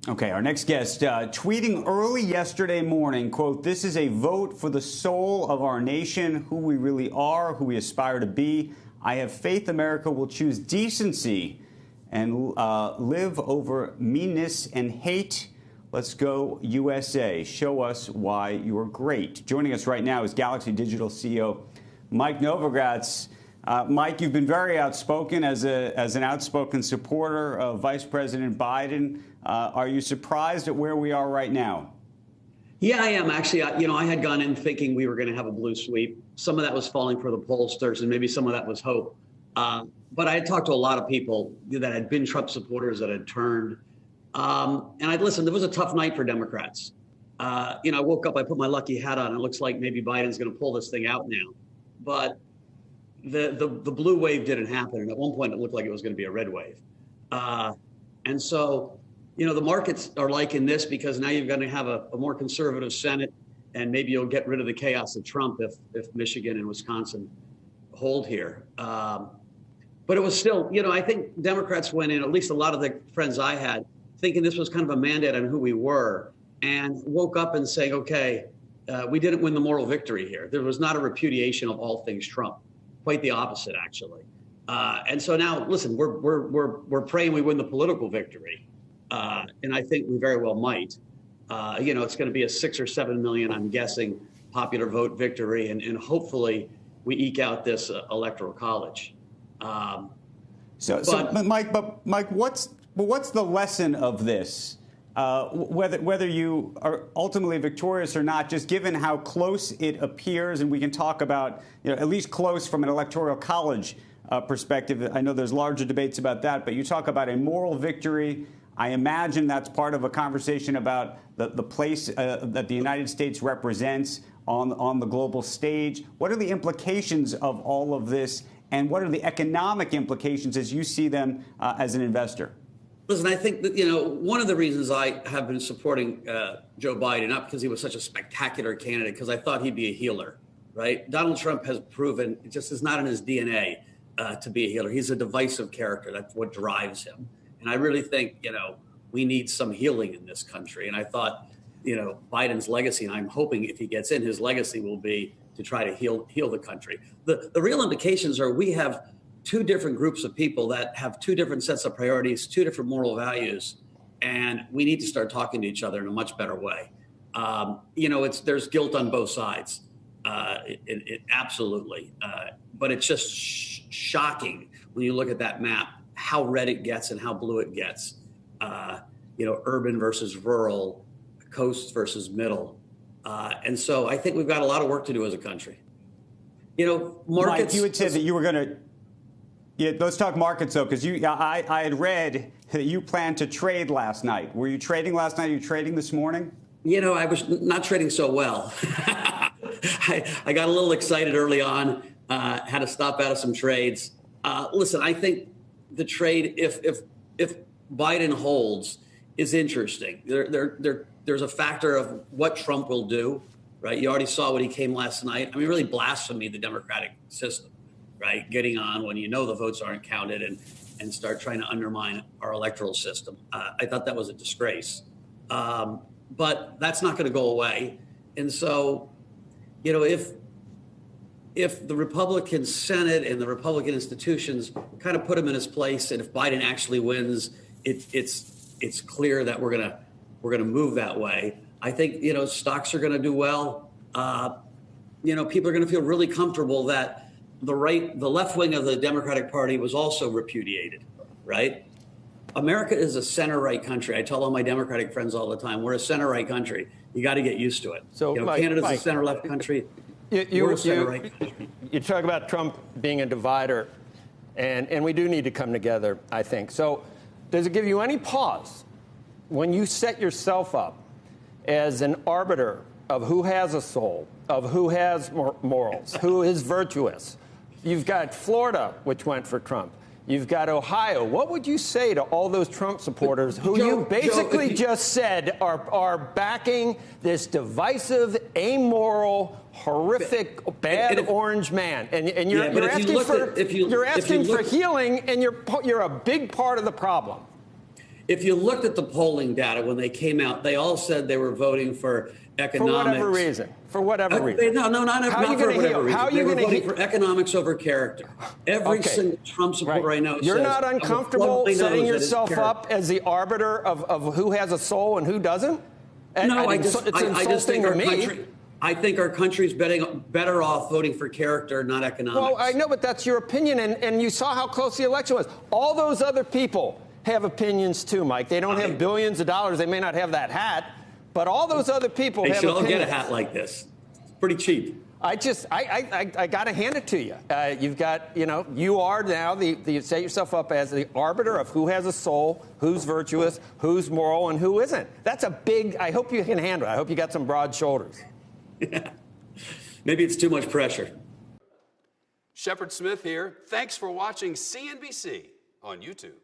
Okay, our next guest tweeting early yesterday morning, quote, "This is a vote for the soul of our nation, who we really are, who we aspire to be. I have faith America will choose decency and live over meanness and hate. Let's go USA. Show us why you're great." Joining us right now is Galaxy Digital CEO Mike Novogratz. Mike, you've been very outspoken as an outspoken supporter of Vice President Biden. Are you surprised at where we are right now? Yeah, I am actually. I had gone in thinking we were going to have a blue sweep. Some of that was falling for the pollsters, and maybe some of that was hope. But I had talked to a lot of people that had been Trump supporters that had turned. And I'd listened. It was a tough night for Democrats. I woke up, I put my lucky hat on. It looks like maybe Biden's going to pull this thing out now. But the blue wave didn't happen. And at one point, it looked like it was going to be a red wave. And so, the markets are liking this because now you're going to have a more conservative Senate, and maybe you'll get rid of the chaos of Trump if Michigan and Wisconsin hold here. But it was still, I think Democrats went in, at least a lot of the friends I had, thinking this was kind of a mandate on who we were, and woke up and saying, okay, we didn't win the moral victory here. There was not a repudiation of all things Trump. Quite the opposite, actually. And so now, listen, we're praying we win the political victory. And I think we very well might. It's going to be a 6 or 7 million, I'm guessing, popular vote victory, and hopefully we eke out this electoral college. Mike, what's the lesson of this? Whether you are ultimately victorious or not, just given how close it appears, and we can talk about, at least close from an electoral college perspective. I know there's larger debates about that, but you talk about a moral victory. I imagine that's part of a conversation about the place that the United States represents on the global stage. What are the implications of all of this, and what are the economic implications as you see them as an investor? Listen, I think that, one of the reasons I have been supporting Joe Biden, not because he was such a spectacular candidate, because I thought he'd be a healer, right? Donald Trump has proven it just is not in his DNA to be a healer. He's a divisive character. That's what drives him. And I really think, we need some healing in this country. And I thought, Biden's legacy, and I'm hoping if he gets in, his legacy will be to try to heal the country. The real implications are we have two different groups of people that have two different sets of priorities, two different moral values, and we need to start talking to each other in a much better way. There's guilt on both sides, absolutely, but it's just shocking when you look at that map how red it gets and how blue it gets. Urban versus rural, coast versus middle, and so I think we've got a lot of work to do as a country. Markets. Mike, you had said that you were going to. Yeah, let's talk markets, though, because I had read that you planned to trade last night. Were you trading last night? Are you trading this morning? I was not trading so well. I got a little excited early on, had to stop out of some trades. Listen, I think the trade, if Biden holds, is interesting. There's a factor of what Trump will do, right? You already saw what he came last night. I mean, really blasphemy the democratic system. Right, getting on when the votes aren't counted and start trying to undermine our electoral system. I thought that was a disgrace, but that's not going to go away. And so, if the Republican Senate and the Republican institutions kind of put him in his place, and if Biden actually wins, it's clear that we're gonna move that way. I think stocks are going to do well. People are going to feel really comfortable that the left wing of the Democratic Party was also repudiated, right? America is a center-right country. I tell all my Democratic friends all the time, we're a center-right country. You got to get used to it. So, Canada's a center-left country. We're a center-right country. You talk about Trump being a divider, and we do need to come together, I think. So does it give you any pause when you set yourself up as an arbiter of who has a soul, of who has morals, who is virtuous? You've got Florida, which went for Trump. You've got Ohio. What would you say to all those Trump supporters who you basically just said are backing this divisive, amoral, horrific, bad orange man? And you're asking for healing, and you're a big part of the problem. If you looked at the polling data when they came out, they all said they were voting for economics. For whatever reason. For whatever reason. No, not for whatever reason. How are they you were going voting for economics over character. Every single Trump supporter I know You're says, not uncomfortable setting yourself up as the arbiter of who has a soul and who doesn't? No, I just think to me. I think our country's better off voting for character, not economics. Well, I know, but that's your opinion, and you saw how close the election was. All those other people have opinions too, Mike. They don't have billions of dollars. They may not have that hat, but all those other people have opinions. They should all get a hat like this. It's pretty cheap. I got to hand it to you. You've got, you are now you set yourself up as the arbiter of who has a soul, who's virtuous, who's moral, and who isn't. That's a big, I hope you can handle it. I hope you got some broad shoulders. Yeah. Maybe it's too much pressure. Shepard Smith here. Thanks for watching CNBC on YouTube.